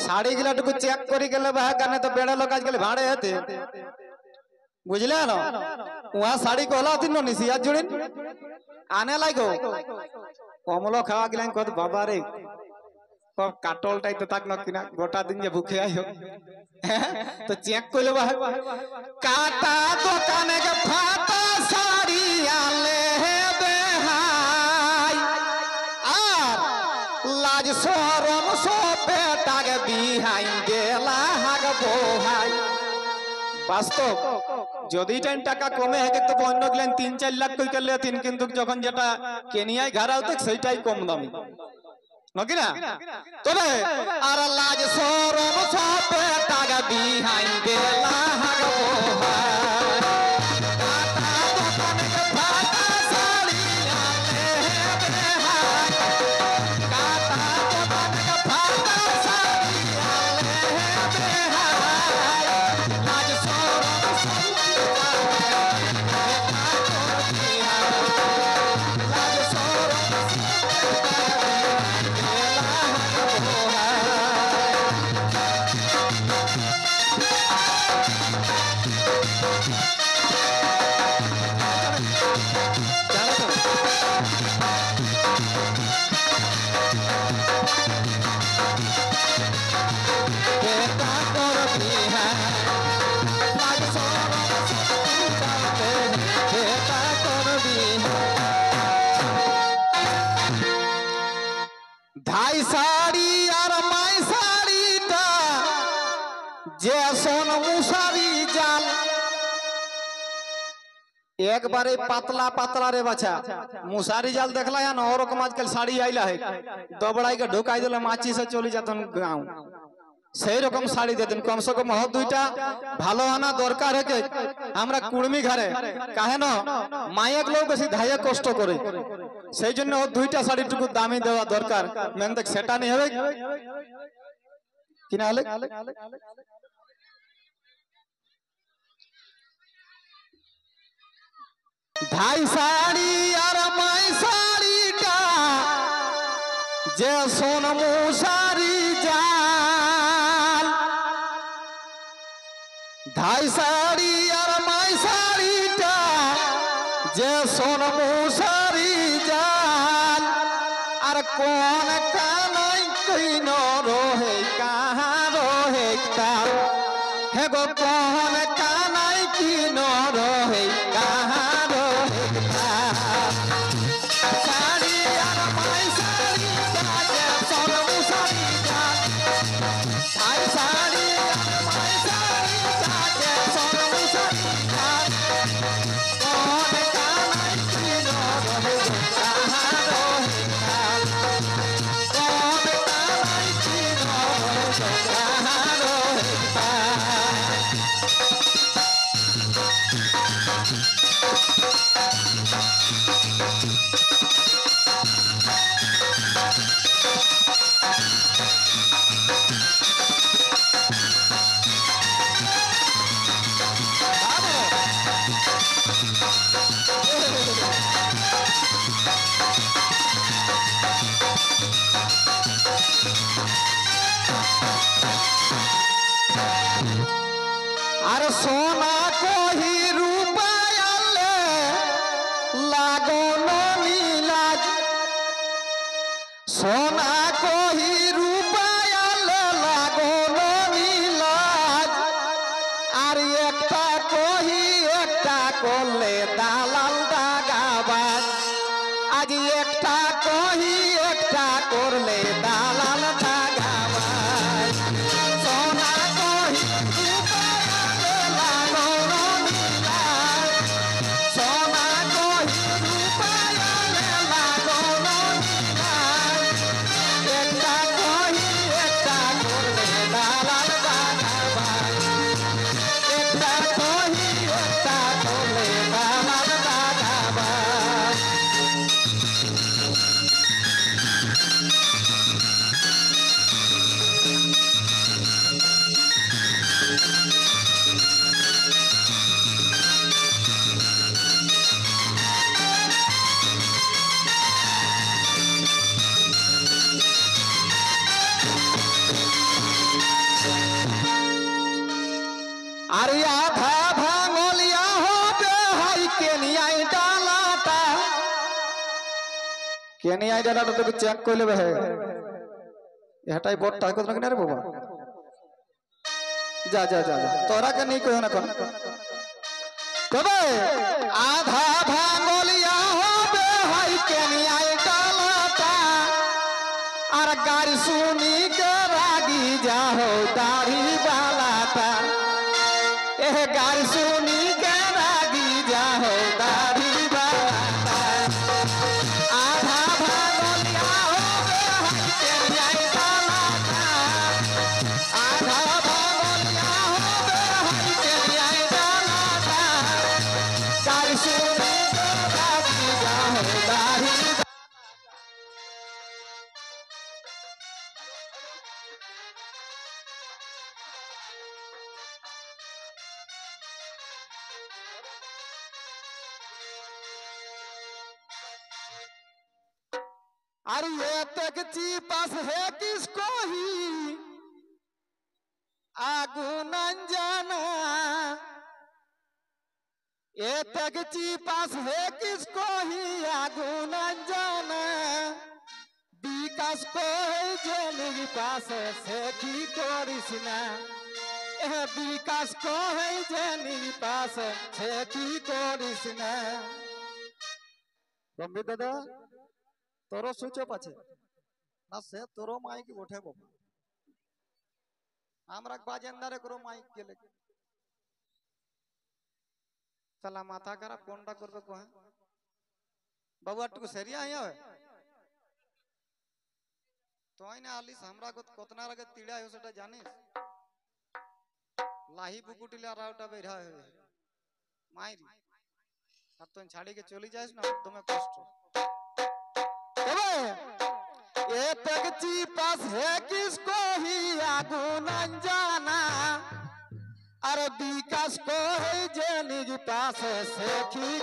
sari গুলাটুকু check করে গেলে বাহ গানে তো বেড়া লোক আজকাল ভাড়ে হেতে বুঝলে না ওয়া শাড়ি কলা দিন নিছি আর জুড়িন আনে লাগো কমলো খাওয়া গেলেন কত বাবা রে কাটলটাই তো থাক না কিনা গোটা দিন যে ভুখে আইও তো চেক করলে বাহ কাটা দোকানে গে ফাটা শাড়ি আলে বেহাই আর লাজ শরম সবে টাকে বিহাই গেলা হাগ বহাই বাস্তব যদি টাকা কমে হেকে তো অন্য গেলেন 3-4 লাখ কই করলে তিন কিন্তু যখন যেটা কেনিয়ায় ঘাড়াও তো সেইটাই কম দামি নাকি না তবে আর লাজ শরম সবে টাকা বিহাই গেলা হাগ বহাই ধাই শাড়ি আর মাই শাড়িটা যে সোন মুসারি জাল একবারে পাতলা পাতলা রে বাছা মুসারি জাল দেখলা না ওরকম আজকাল শাড়ি আইলা है দবড়াই के ঢুকাই দিলে মাছি সে চলে যেতেন গাঁও সেই রকম শাড়ি দিতেন কমসে কম হ দুইটা ভালো আনা দরকার है আমরা কুড়মি ঘরে কাহে না মায়েক লোক বেশি ধাইয়ে কষ্ট করে সেই জন্য দুইটা শাড়িটুকু দামি দেওয়া দরকার মেন দেখ সেটা নেই হবে কিনা হলে ধাই শাড়ি আর মাই শাড়িটা যে সোন মুসারি জাল ধাই শাড়ি আর মাই শাড়িটা যে সোন মুসারি জাল আর কোন কানাই কইন রহে কাহা রহে কাল হে গো কোন কানাই কিন রহে কাহা রহে কাল শাড়ি আর মাই শাড়ি যে সোন মুসারি জাল ধাই শাড়ি আর মাই শাড়ি যে সোন মুসারি জাল কোন কানাই কিন রহে কাহা রহে কাল কোন কানাই কিন রহে কাহা রহে কাল আর সোনা কহি রূপায়ালে লাগন নীলাজ সোনা কহি রূপায়ালে লাগন নীলাজ আর একটা কহি একটা করলে দালাল দাগাবাজ আজ একটা কহি একটা করলে দালাল দাগাবাজ সোনা কহি রূপায়ালে লাগন নীলাজ কেনি আইডিয়াটা তোকে চেক করে নেবে হে এটাই বড়টা কত না রে বাবা যা যা যা তোরা কে নেই কই না কোন তবে আধা ভাঙলিয়া হবে হাই কেনি আইডালাটা আর গাড়ি শুনি কে রাগি যা হো দাড়ি বালাটা এ গাড়ি শুনি কে রাগি যা হো দাড়ি বালাটা আধা ভাঙলিয়া হবে হাই কেনি আইডালাটা আধা ভাঙলিয়া হবে হাই কেনি আইডালাটা গাড়ি শুনি কে রাগি যা হো দাড়ি अरे ये तक ची पास है किसको ही आगू न जाना ये तक ची पास है किसको ही आगू न जाना विकास को है जेल पास से की कोरिसना विकास को है जेल पास से की कोरिसना बम्बे दादा তোরও সুইচ অফ আছে না সে তোরও মাইক ওঠে বাবা আমরা বাজেন্দারে করো মাইক গেলে সালা মাথা খারাপ কোনটা করবে কোহা বাবু একটু সেরিয়া আইয়া তুই না আলিস আমরা কতনা আগে তিড়াই সেটা জানিস লাহি বুকুটিলা রাউটা বেরা হয়ে মাইরি আর তুই ছাড়িকে চলে যাস না একদম কষ্ট ये तक ची पास है किसको ही आगू न जाना अरे विकास को है जेल पास से की